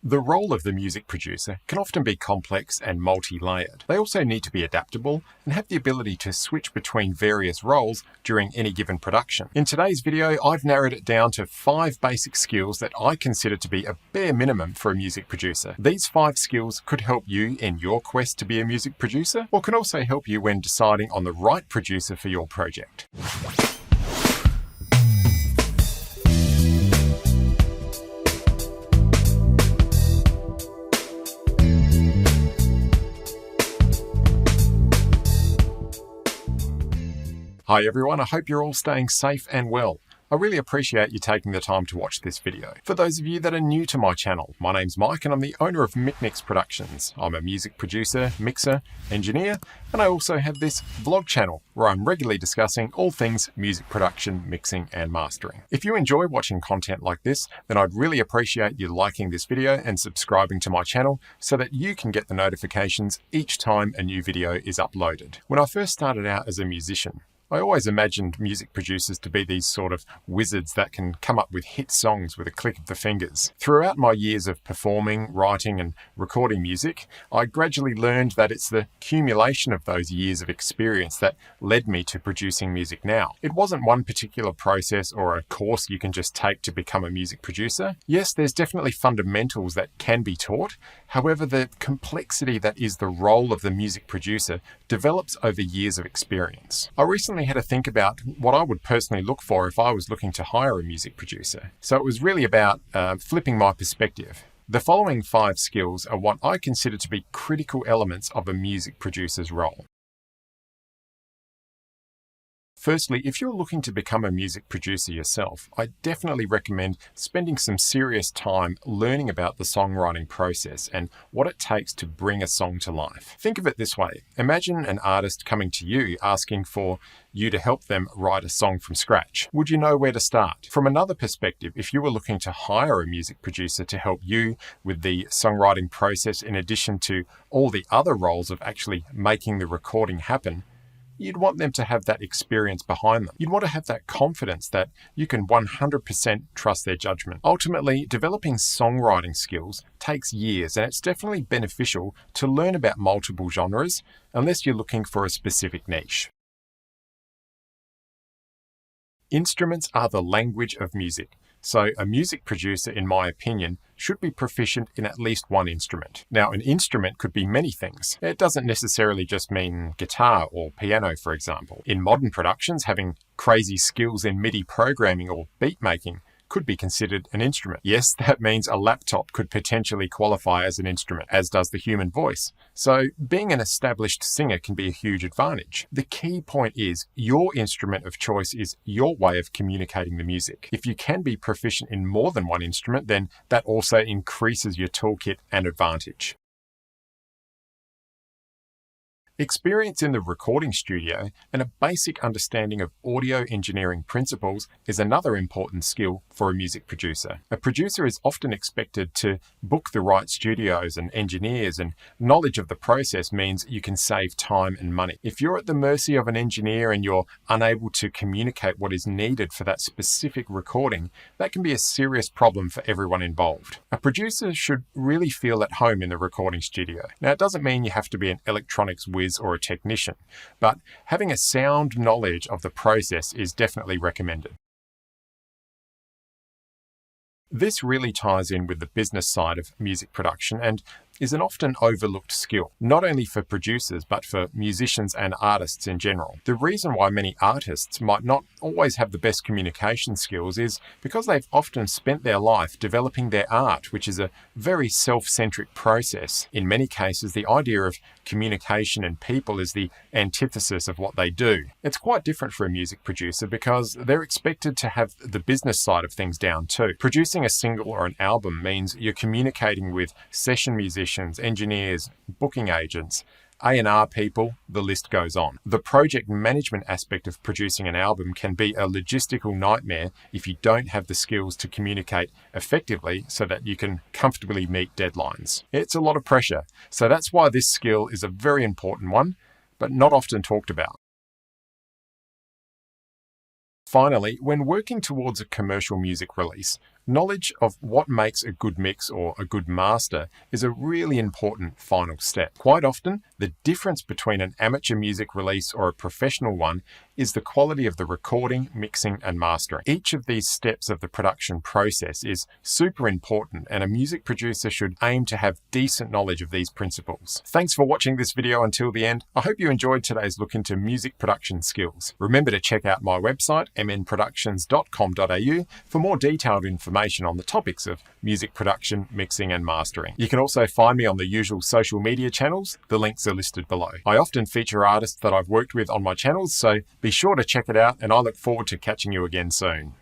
The role of the music producer can often be complex and multi-layered. They also need to be adaptable and have the ability to switch between various roles during any given production. In today's video, I've narrowed it down to 5 basic skills that I consider to be a bare minimum for a music producer. These 5 skills could help you in your quest to be a music producer, or can also help you when deciding on the right producer for your project. Hi everyone, I hope you're all staying safe and well. I really appreciate you taking the time to watch this video. For those of you that are new to my channel, my name's Mike and I'm the owner of micnixproductions. I'm a music producer, mixer, engineer, and I also have this vlog channel where I'm regularly discussing all things music production, mixing, and mastering. If you enjoy watching content like this, then I'd really appreciate you liking this video and subscribing to my channel so that you can get the notifications each time a new video is uploaded. When I first started out as a musician, I always imagined music producers to be these sort of wizards that can come up with hit songs with a click of the fingers. Throughout my years of performing, writing, and recording music, I gradually learned that it's the accumulation of those years of experience that led me to producing music now. It wasn't one particular process or a course you can just take to become a music producer. Yes, there's definitely fundamentals that can be taught. However, the complexity that is the role of the music producer develops over years of experience. I recently had to think about what I would personally look for if I was looking to hire a music producer. So it was really about flipping my perspective. The following 5 skills are what I consider to be critical elements of a music producer's role. Firstly, if you're looking to become a music producer yourself, I definitely recommend spending some serious time learning about the songwriting process and what it takes to bring a song to life. Think of it this way. Imagine an artist coming to you asking for you to help them write a song from scratch. Would you know where to start? From another perspective, if you were looking to hire a music producer to help you with the songwriting process in addition to all the other roles of actually making the recording happen, you'd want them to have that experience behind them. You'd want to have that confidence that you can 100% trust their judgment. Ultimately, developing songwriting skills takes years, and it's definitely beneficial to learn about multiple genres unless you're looking for a specific niche. Instruments are the language of music. So a music producer, in my opinion, should be proficient in at least one instrument. Now, an instrument could be many things. It doesn't necessarily just mean guitar or piano, for example. In modern productions, having crazy skills in MIDI programming or beat making could be considered an instrument. Yes, that means a laptop could potentially qualify as an instrument, as does the human voice. So being an established singer can be a huge advantage. The key point is your instrument of choice is your way of communicating the music. If you can be proficient in more than one instrument, then that also increases your toolkit and advantage. Experience in the recording studio and a basic understanding of audio engineering principles is another important skill for a music producer. A producer is often expected to book the right studios and engineers, and knowledge of the process means you can save time and money. If you're at the mercy of an engineer and you're unable to communicate what is needed for that specific recording, that can be a serious problem for everyone involved. A producer should really feel at home in the recording studio. Now, it doesn't mean you have to be an electronics whiz or a technician, but having a sound knowledge of the process is definitely recommended. This really ties in with the business side of music production and is an often overlooked skill, not only for producers, but for musicians and artists in general. The reason why many artists might not always have the best communication skills is because they've often spent their life developing their art, which is a very self-centric process. In many cases, the idea of communication and people is the antithesis of what they do. It's quite different for a music producer because they're expected to have the business side of things down too. Producing a single or an album means you're communicating with session musicians, engineers, booking agents, A&R people, the list goes on. The project management aspect of producing an album can be a logistical nightmare if you don't have the skills to communicate effectively so that you can comfortably meet deadlines. It's a lot of pressure, so that's why this skill is a very important one, but not often talked about. Finally, when working towards a commercial music release, Knowledge of what makes a good mix or a good master is a really important final step. Quite often, the difference between an amateur music release or a professional one is the quality of the recording, mixing, and mastering. Each of these steps of the production process is super important, and a music producer should aim to have decent knowledge of these principles. Thanks for watching this video until the end. I hope you enjoyed today's look into music production skills. Remember to check out my website, mnproductions.com.au, for more detailed information on the topics of music production, mixing, and mastering. You can also find me on the usual social media channels. The links are listed below. I often feature artists that I've worked with on my channels, so be sure to check it out, and I look forward to catching you again soon.